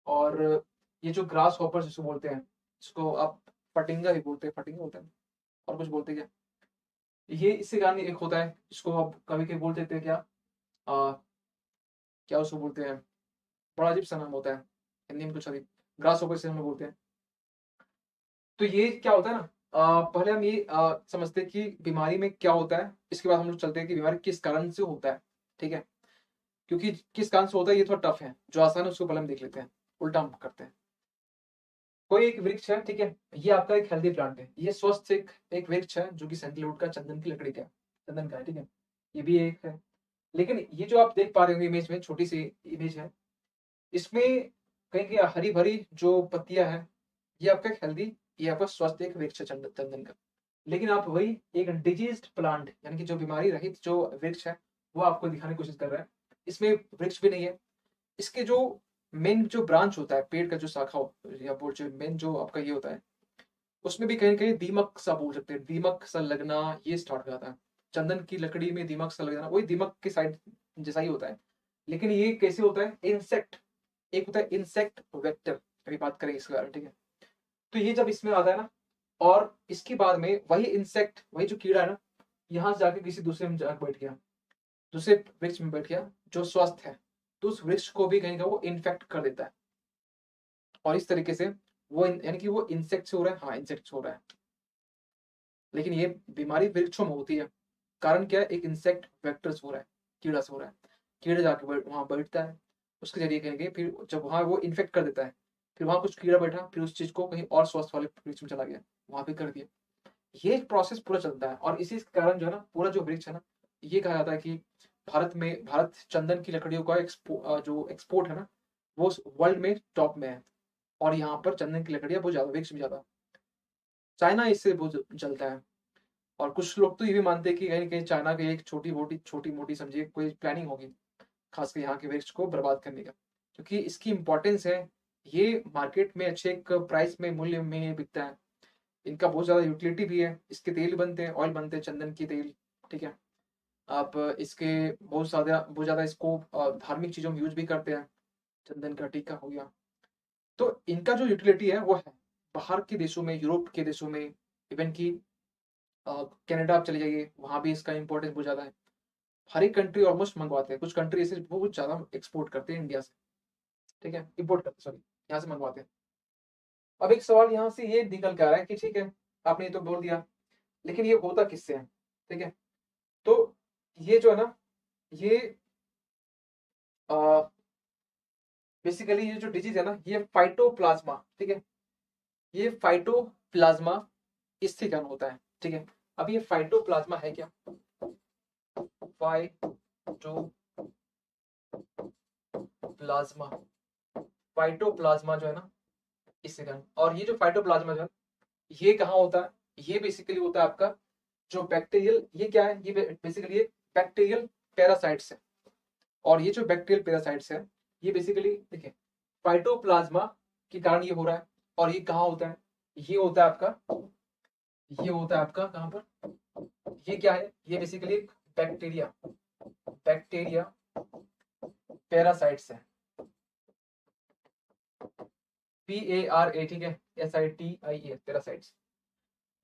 S1: और ये जो ग्रास हॉपर जिसको बोलते हैं, इसको आप फटिंगा भी बोलते हैं, फटिंगा होता है, और कुछ बोलते हैं क्या, ये इससे कारण एक होता है जिसको आप कभी कभी बोल देते हैं क्या, आ, क्या उसको बोलते हैं, बड़ा अजीब सा नाम होता है हिंदी में, कुछ अजीब, ग्रास हॉपर से हम लोग बोलते हैं। तो ये क्या होता है ना, पहले हम ये समझते हैं कि बीमारी में क्या होता है, इसके बाद हम लोग चलते हैं कि बीमारी किस कारण से होता है। ठीक है, क्योंकि किस कारण से होता है ये थोड़ा टफ है, जो आसान है उसको पहले हम देख लेते हैं, उल्टा हम करते हैं। कोई एक वृक्ष है, ठीक है, ये आपका एक हेल्दी प्लांट है, ये स्वस्थ एक वृक्ष है जो कि सैंडलवुड का, चंदन की लकड़ी का, चंदन का है। ठीक है, ये भी एक है। लेकिन ये जो आप देख पा रहे होंगे इमेज में, छोटी सी इमेज है, इसमें कहीं कहीं हरी भरी जो पत्तियां हैं, ये आपका एक हेल्दी, ये आपका स्वस्थ एक वृक्ष है चंदन का। लेकिन आप वही एक डिजीज्ड प्लांट, यानी कि जो बीमारी रहित जो वृक्ष है, वो आपको दिखाने की कोशिश कर रहा है। इसमें वृक्ष भी नहीं है, इसके जो मेन जो ब्रांच होता है, पेड़ का जो शाखा या बोल जो मेन जो आपका ये होता है, उसमें भी कहीं ना कहीं दीमक सा बोल सकते हैं, दीमक सा लगना ये स्टार्ट हो जाता है। चंदन की लकड़ी में दीमक सा लग जाना, वही दीमक के साइड जैसा ही होता है। लेकिन ये कैसे होता है, इंसेक्ट, एक होता है इंसेक्ट वेक्टर, अभी बात करेंगे इसके बारे में। ठीक है, तो ये जब इसमें आता है ना, और इसके बाद में वही इंसेक्ट, वही जो कीड़ा है ना, यहाँ से जाके किसी दूसरे में जाकर बैठ गया, दूसरे वृक्ष में बैठ गया जो स्वस्थ है, तो उस वृक्ष को भी कहीं का वो इन्फेक्ट कर देता है। और इस तरीके से वो यानी कि वो इंसेक्ट से हो रहा है, हाँ इंसेक्ट से हो रहा है। लेकिन ये बीमारी वृक्षों में होती है, कारण क्या है, एक इंसेक्ट वेक्टर से हो रहा है, कीड़ा से हो रहा है। कीड़ा जाके वहां बैठता है, उसके जरिए कहेंगे, फिर जब वहां वो इन्फेक्ट कर देता है, फिर वहां कुछ कीड़ा बैठा, फिर उस चीज को कहीं और स्वस्थ वाले वृक्ष में चला गया, वहां पे कर दिया। ये एक प्रोसेस पूरा चलता है, और इसी के कारण जो है ना, पूरा जो वृक्ष है ना, ये कहा जाता है कि भारत चंदन की लकड़ियों का जो एक्सपोर्ट है ना, वो वर्ल्ड में टॉप में है। और यहाँ पर चंदन की लकड़ियां बहुत ज्यादा, वृक्ष भी ज्यादा, चाइना इससे बहुत जलता है। और कुछ लोग तो ये भी मानते हैं कि कहीं ना कहीं चाइना की एक छोटी मोटी समझिए कोई प्लानिंग होगी, खासकर यहाँ के वृक्ष को बर्बाद करने का, क्योंकि इसकी इंपॉर्टेंस है। ये मार्केट में अच्छे एक प्राइस में, मूल्य में बिकता है, इनका बहुत ज्यादा यूटिलिटी भी है, इसके तेल बनते हैं, ऑयल बनते हैं चंदन की तेल। ठीक है, आप इसके बहुत ज्यादा इसको धार्मिक चीजों में यूज भी करते हैं, चंदन का टीका हो गया। तो इनका जो यूटिलिटी है वो है बाहर के देशों में, यूरोप के देशों में, इवन की कनाडा आप चले जाइए, वहां भी इसका इंपॉर्टेंस बहुत ज्यादा है। हर एक कंट्री ऑलमोस्ट मंगवाते हैं, कुछ कंट्री ऐसे बहुत ज्यादा एक्सपोर्ट करते हैं इंडिया से, ठीक है, इंपोर्ट करते, सॉरी, यहाँ से मंगवाते हैं। अब एक सवाल यहाँ से ये निकल के आ रहा है कि ठीक है, आपने ये तो बोल दिया, लेकिन ये होता किससे है? ठीक है, तो ये जो है ना, ये बेसिकली ये जो डिजीज है ना, ये फाइटोप्लाज्मा, ठीक है, ये फाइटोप्लाज्मा इससे कारण होता है, ठीक है। अब ये फाइटोप्लाज्मा है क्या? फाइटोप्लाज्मा, फाइटोप्लाज्मा जो है ना, इससे कारण। और ये जो फाइटोप्लाज्मा जो है, ये कहाँ होता है? ये बेसिकली होता है आपका जो बैक्टीरियल, ये क्या है, ये बेसिकली ये बैक्टीरियल पैरासाइट्स है। और ये जो बैक्टीरियल पैरासाइट्स है, ये बेसिकली देखिए फाइटोप्लाज्मा के कारण ये हो रहा है। और ये कहाँ होता है? ये होता है आपका, ये होता है आपका कहाँ पर? ये क्या है? ये बेसिकली एक बैक्टीरिया, बैक्टीरिया पैरासाइट्स है, PARA, ठीक है, SITIES, पैरासाइट्स।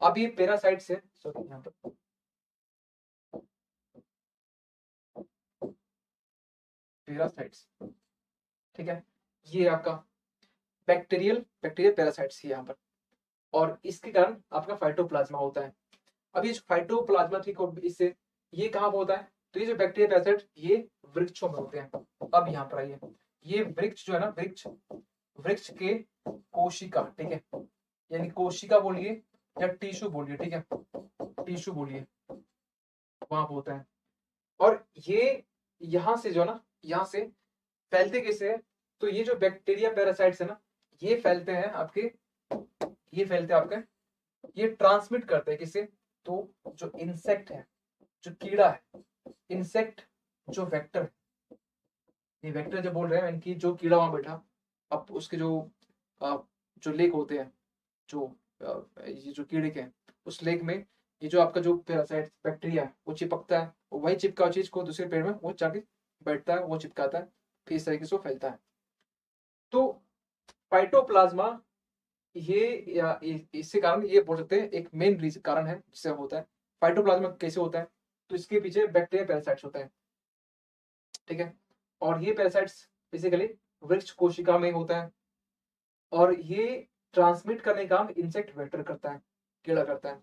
S1: अब ये पैरासाइट्स है, सॉरी यहाँ पर पैरासाइट्स, ठीक है, ये आपका बैक्टीरियल पैरासाइट्स यहाँ पर। और इसके कारण आपका फाइटोप्लाज्मा होता है। अब ये फाइटोप्लाज्मा, ठीक है, इससे ये कहाँ पर होता है? तो ये जो बैक्टीरिया पैरासाइट, ये वृक्षों में होते हैं। अब यहाँ पर आइए, ये वृक्ष जो है ना, वृक्ष, वृक्ष के कोशिका, ठीक है, यानी कोशिका बोलिए या टिश्यू बोलिए, ठीक है, टिश्यू बोलिए, वहां पर होता है। और ये यहाँ से जो है ना, यहाँ से फैलते कैसे है? तो ये जो बैक्टीरिया पैरासाइट्स है ना, ये फैलते हैं आपके, ये फैलते हैं आपके, ये ट्रांसमिट करते हैं किससे? तो जो इंसेक्ट है, जो कीड़ा है, इंसेक्ट जो वेक्टर, ये वेक्टर जो बोल रहे हैं इनकी, जो कीड़ा वहां बैठा, अब उसके जो जो लेग होते हैं, जो ये जो कीड़े के हैं, उस लेग में ये जो आपका जो पैरासाइट बैक्टीरिया है, वो चिपकता है, वही चिपका चीज को दूसरे पेड़ में वो जाके बैठता है, वो चिपकाता है, फिर इस तरीके से वो फैलता है। तो फाइटोप्लाज्मा, ये इसके कारण ये बोल सकते हैं एक मेन रीजन कारण है जिससे होता है। फाइटोप्लाज्मा कैसे होता है? तो इसके पीछे बैक्टीरिया पैरासाइट्स होता है, ठीक है। और ये पैरासाइट्स बेसिकली वृक्ष कोशिका में होता है। और ये ट्रांसमिट करने का काम इंसेक्ट वेक्टर करता है, कीड़ा करता है,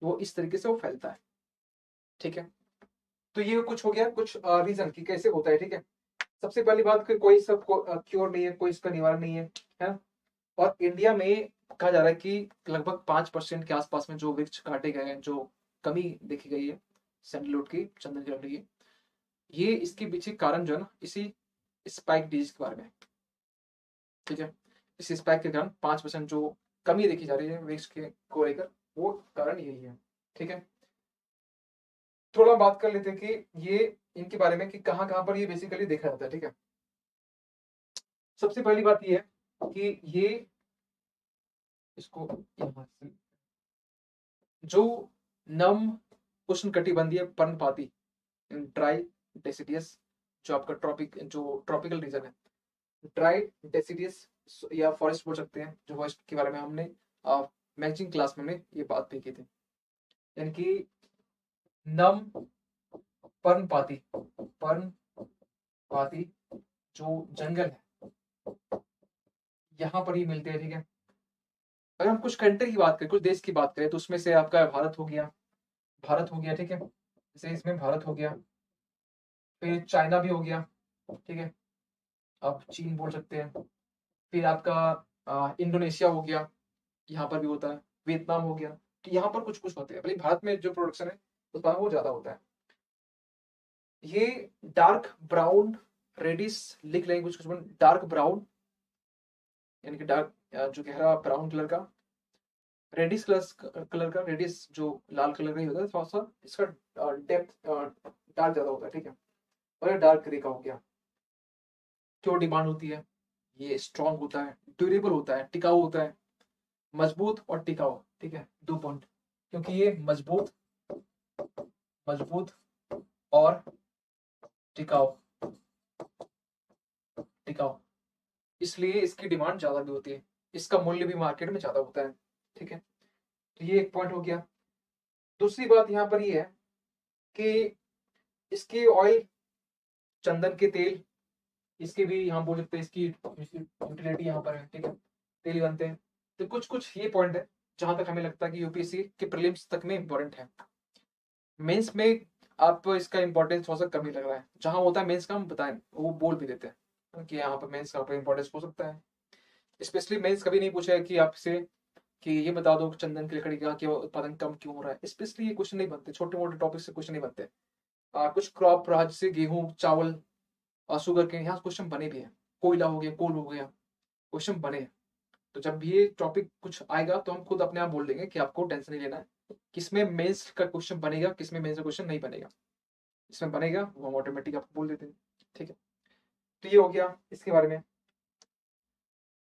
S1: वो इस तरीके से वो फैलता है, ठीक है। तो ये कुछ हो गया, कुछ रीजन की कैसे होता है, ठीक है। सबसे पहली बात कि कोई सब क्योर नहीं है, कोई इसका निवारण नहीं है। और इंडिया में कहा जा रहा है कि लगभग 5% के आसपास में जो वृक्ष काटे गए हैं, जो कमी देखी गई है सैंडलवुड की, चंदन की लकड़ी की, ये इसके पीछे कारण जो है ना, इसी स्पाइक डिजीज के बारे में, ठीक है। इस स्पाइक के कारण 5% जो कमी देखी जा रही है वृक्ष के को लेकर, वो कारण यही है, ठीक है। थोड़ा बात कर लेते हैं कि ये इनके बारे में कि कहाँ कहाँ पर ये बेसिकली देखा जाता है, ठीक है। सबसे पहली बात ये है कि ये इसको यहाँ से जो नम उष्णकटिबंधीय पर्णपाती ड्राई डेसिडियस, जो आपका ट्रॉपिकल रीजन है, ड्राई डेसिडियस या फॉरेस्ट बोल सकते हैं, जो फॉरेस्ट के बारे में हमने मैगजीन क्लास में हमने ये बात भी की थी, यानी कि नम पर्णपाती, पर्णपाती जो जंगल है, यहाँ पर ही मिलते हैं, ठीक है। अगर हम कुछ कंट्री की बात करें, कुछ देश की बात करें, तो उसमें से आपका भारत हो गया, भारत हो गया, ठीक है, जैसे इसमें भारत हो गया, फिर चाइना भी हो गया, ठीक है, आप चीन बोल सकते हैं, फिर आपका इंडोनेशिया हो गया, यहाँ पर भी होता है, वियतनाम हो गया, तो यहाँ पर कुछ कुछ होते हैं, भाई भारत में जो प्रोडक्शन है उस पर वो ज्यादा होता है। ये डार्क ब्राउन रेडिश लिख लेंगे, कुछ कुछ डार्क ब्राउन, यानी कि डार्क जो गहरा ब्राउन कलर का, रेडिश कलर का, रेडिश जो लाल कलर का ही होता है थोड़ा सा, इसका डेप्थ डार्क ज्यादा होता है, ठीक है। और ये डार्क ग्रे का हो गया। क्यों डिमांड होती है? ये स्ट्रांग होता है, ड्यूरेबल होता है, टिकाऊ होता है, मजबूत और टिकाऊ, ठीक है, 2 पॉइंट, क्योंकि ये मजबूत, मजबूत और टिकाऊ, टिकाऊ, इसलिए इसकी डिमांड ज्यादा भी होती है, इसका मूल्य भी मार्केट में ज्यादा होता है, ठीक है। तो ये एक पॉइंट हो गया। दूसरी बात यहाँ पर ये है कि इसकी ऑयल, चंदन के तेल, इसके भी यहाँ बोल सकते हैं, इसकी यूटिलिटी यहाँ पर है, ठीक है, तेल बनते हैं। तो कुछ कुछ ये पॉइंट है जहां तक हमें लगता है कि यूपीएससी के प्रीलिम्स तक में इंपॉर्टेंट है। मेंस में आप इसका इंपॉर्टेंस थोड़ा सा कम ही लग रहा है। जहाँ होता है मेंस का हम बताएं, वो बोल भी देते हैं कि यहाँ पर मेंस का इंपॉर्टेंस हो सकता है। स्पेशली मेंस कभी नहीं पूछा है कि आपसे कि ये बता दो चंदन की लकड़ी का कि उत्पादन कम क्यों हो रहा है। स्पेशली ये क्वेश्चन नहीं बनते, छोटे मोटे टॉपिक से क्वेश्चन नहीं बनते। कुछ क्रॉप रहा जैसे गेहूं, चावल और शुगर के, यहाँ क्वेश्चन बने भी हैं। कोयला हो गया, कोल हो गया, क्वेश्चन बने हैं। तो जब भी ये टॉपिक कुछ आएगा तो हम खुद अपने आप बोल देंगे कि आपको टेंशन नहीं लेना है, किसमें मेंस का क्वेश्चन बनेगा, किसमें मेंस का क्वेश्चन नहीं बनेगा। इसमें बनेगा वो हम ऑटोमेटिक आपको बोल देते हैं। ठीक है, तो ये हो गया इसके बारे में।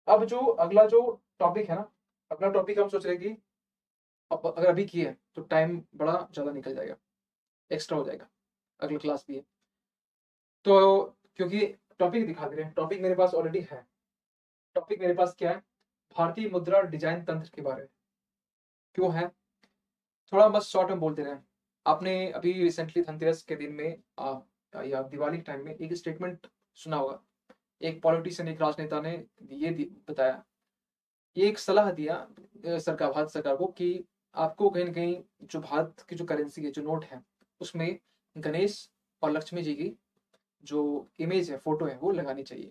S1: अब जो अगला जो टॉपिक है ना, अगला टॉपिक हम सोच रहे हैं कि अगर अभी किए तो टाइम बड़ा ज्यादा निकल जाएगा, एक्स्ट्रा हो जाएगा, अगला क्लास भी है। तो क्योंकि टॉपिक दिखा दे रहे हैं, टॉपिक मेरे पास ऑलरेडी है। टॉपिक मेरे पास क्या है, भारतीय मुद्रा डिजाइन तंत्र के बारे में। क्यों है, थोड़ा बस शॉर्ट में बोल दे रहे हैं। आपने अभी रिसेंटली धनतेरस के दिन में या दिवाली के टाइम में एक स्टेटमेंट सुना होगा। एक पॉलिटिशियन, एक राजनेता ने बताया, ये एक सलाह दिया सरकार, भारत सरकार को कि आपको कहीं ना कहीं जो भारत की जो करेंसी है, जो नोट है, उसमें गणेश और लक्ष्मी जी की जो इमेज है, फोटो है, वो लगानी चाहिए।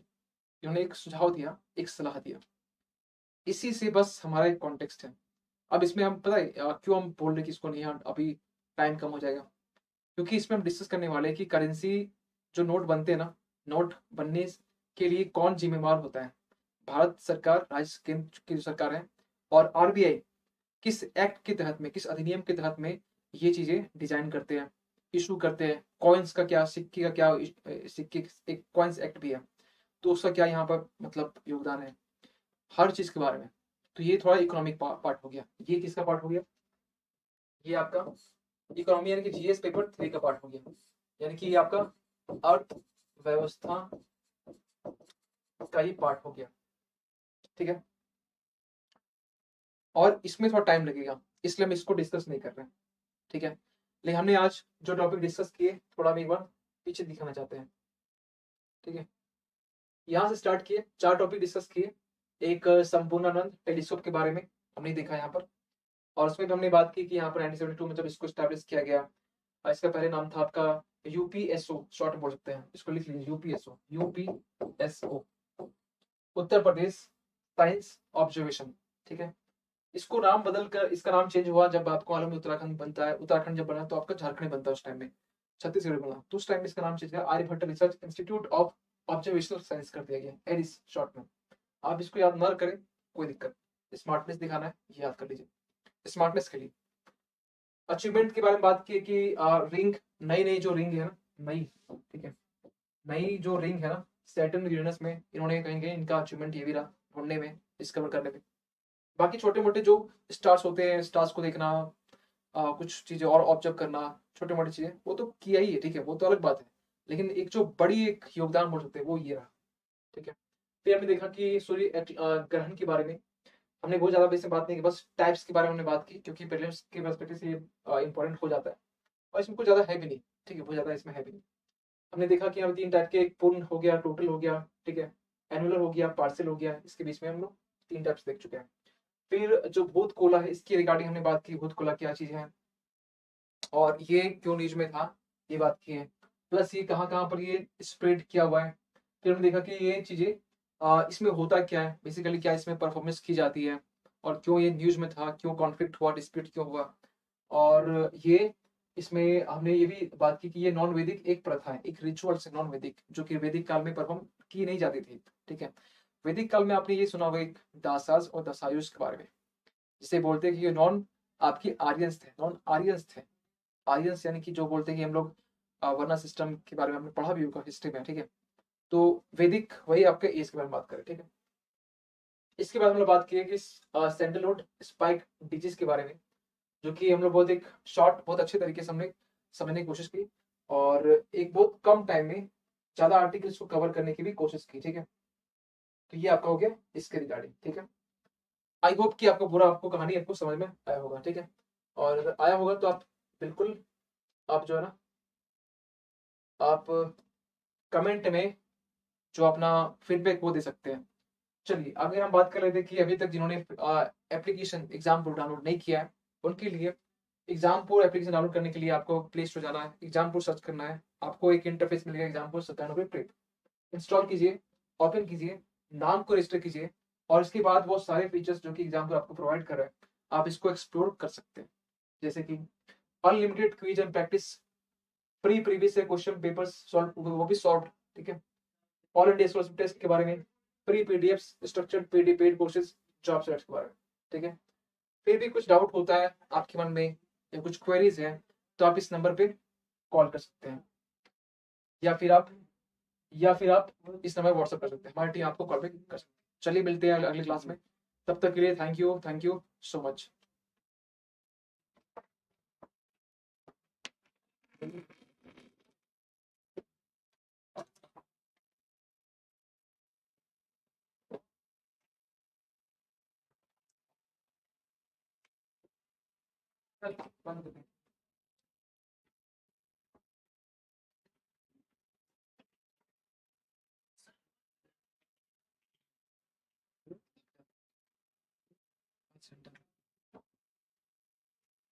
S1: इन्होंने एक सुझाव दिया, एक सलाह दिया। इसी से बस हमारा एक कॉन्टेक्स्ट है। अब इसमें हम पता है क्यों हम बोल रहे कि इसको नहीं, अभी टाइम कम हो जाएगा, क्योंकि इसमें हम डिस्कस करने वाले हैं कि करेंसी जो नोट बनते हैं ना, नोट बनने के लिए कौन जिम्मेवार होता है। भारत सरकार, राज्य केंद्र की जो सरकार है, और आरबीआई किस एक्ट के तहत में, किस अधिनियम के तहत में ये चीजें डिजाइन करते हैं, इशू करते हैं। कॉइन्स का क्या, सिक्के का क्या, सिक्के एक कॉइन्स एक्ट भी है, तो उसका क्या यहाँ पर मतलब योगदान है, हर चीज के बारे में। तो ये थोड़ा इकोनॉमिक पार्ट हो गया। ये किसका पार्ट हो गया, ये आपका इकोनॉमी यानी कि जीएस पेपर 3 का पार्ट हो गया। यानी कि ये आपका अर्थव्यवस्था का ही पार्ट हो गया। ठीक है, और इसमें थोड़ा टाइम लगेगा, इसलिए हम इसको डिस्कस नहीं कर रहे हैं। ठीक है, लेकिन हमने आज जो टॉपिक डिस्कस किए, थोड़ा हम एक बार पीछे दिखाना चाहते हैं। ठीक है, यहाँ से स्टार्ट किए, 4 टॉपिक डिस्कस किए। एक संपूर्णानंद टेलीस्कोप के बारे में हमने देखा यहाँ पर, और उसमें भी हमने बात की कि यहाँ पर 1972 में जब इसको स्टैब्लिश किया गया। इसका पहले नाम था आपका यूपीएसओ, शॉर्ट बोल सकते हैं, इसको लिख लीजिए यूपीएसओ, यूपीएसओ, उत्तर प्रदेश साइंस ऑब्जर्वेशन। ठीक है, इसको नाम बदल कर इसका नाम चेंज हुआ जब आपको मालूम है उत्तराखंड बनता है। उत्तराखंड जब बना तो आपका झारखंड बनता है उस टाइम में, छत्तीसगढ़ बना, तो उस टाइम में इसका नाम चेंज किया, Aryabhatta research institute of observational science कर दिया गया, एरिस शॉर्ट में। आप इसको याद न करें, कोई दिक्कत, स्मार्टनेस दिखाना है, ये याद कर लीजिए स्मार्टनेस के लिए। अचीवमेंट के बारे में बात की कि रिंग, नई नई जो रिंग है ना, नई, ठीक है, नई जो रिंग है ना सैटर्न यूरेनस में, इन्होंने कहेंगे इनका अचीवमेंट ये भी रहा ढूंढने में, डिस्कवर करने में। बाकी छोटे मोटे जो स्टार्स होते हैं, स्टार्स को देखना, कुछ चीजें और ऑब्जर्व करना, छोटे मोटी चीजें, वो तो किया ही है। ठीक है, वो तो अलग बात है, लेकिन एक जो बड़ी एक योगदान बोल सकते हैं वो ये रहा। ठीक है, फिर हमने देखा कि सूर्य ग्रहण के बारे में हमने बहुत ज्यादा बेसिक बात नहीं की, बस टाइप्स के बारे में हमने बात की, क्योंकि प्रीलिम्स के पर्सपेक्टिव से इंपॉर्टेंट हो जाता है, और इसमें कुछ ज्यादा है भी नहीं। ठीक है, बहुत ज्यादा इसमें है भी नहीं। हमने देखा कि हम 3 टाइप के, एक पूर्ण हो गया, टोटल हो गया, ठीक है, एनुअलर हो गया, पार्सल हो गया, इसके बीच में हम लोग 3 टाइप्स देख चुके हैं। फिर जो भूत कोला है, इसकी रिगार्डिंग हमने बात की, भूत कोला क्या चीज है और ये क्यों न्यूज में था, ये बात की है। प्लस ये कहाँ कहाँ पर ये स्प्रेड किया हुआ है। फिर हमने देखा कि ये चीजें इसमें होता क्या है, बेसिकली क्या इसमें परफॉर्मेंस की जाती है, और क्यों ये न्यूज में था, क्यों कॉन्फ्लिक्ट हुआ, डिस्प्यूट क्यों हुआ। और ये इसमें हमने ये भी बात की कि ये नॉन वैदिक एक प्रथा है, एक रिचुअल्स है नॉन वैदिक, जो कि वैदिक काल में परफॉर्म की नहीं जाती थी। ठीक है, वैदिक काल में आपने ये सुना होगा एक दासाज और दसायुज के बारे में, जिसे बोलते हैं कि ये नॉन आपकी आर्यंस थे, नॉन आर्यंस थे। आर्यंस यानी कि जो बोलते हैं कि हम लोग वर्ना सिस्टम के बारे में हमने पढ़ा भी होगा हिस्ट्री में। ठीक है, तो वैदिक वही आपके एज के बारे में बात करें। ठीक है, इसके बाद हम लोग बात किए कि सैंडलवुड स्पाइक डिजीज के बारे में, जो कि हम लोग बहुत एक शॉर्ट, बहुत अच्छे तरीके से हमने समझने की कोशिश की, और एक बहुत कम टाइम में ज्यादा आर्टिकल्स को कवर करने की भी कोशिश की। ठीक है, तो ये आपका हो गया इसके रिगार्डिंग। ठीक है, आई होप कि आपको पूरा, आपको कहानी आपको समझ में आया होगा। ठीक है, और अगर आया होगा तो आप बिल्कुल, आप जो है ना, आप कमेंट में जो अपना फीडबैक वो दे सकते हैं। चलिए आगे हम बात कर रहे थे कि अभी तक जिन्होंने एप्लीकेशन एग्जाम प्रो डाउनलोड नहीं किया है, उनके लिए एग्जामपुर एप्लीकेशन डाउनलोड करने के लिए आपको प्ले स्टोर जाना है, एग्जामपुर सर्च करना है, आपको एक इंटरफेस मिलेगा एग्जामपुर सत्तानवे प्लेट, इंस्टॉल कीजिए, ओपन कीजिए, नाम को रजिस्टर कीजिए और इसके बाद वो सारे फीचर्स जो कि एग्जाम्पल आपको प्रोवाइड कर रहा है आप इसको एक्सप्लोर कर सकते हैं। जैसे कि unlimited quiz and practice, pre previous से क्वेश्चन पेपर्स सॉल्व, वो भी सॉल्व, ठीक है। ऑल इंडिया स्कॉलरशिप टेस्ट के बारे में, pre PDF structured PD paid courses, job search के बारे में, ठीक है। फिर भी कुछ डाउट होता है आपके मन में या कुछ क्वेरीज है तो आप इस नंबर पे कॉल कर सकते हैं या फिर आप इस नंबर व्हाट्सएप कर सकते हैं, हमारी टीम आपको कॉल बैक कर सकती है। चलिए मिलते हैं अगली क्लास में, तब तक के लिए थैंक यू सो मच।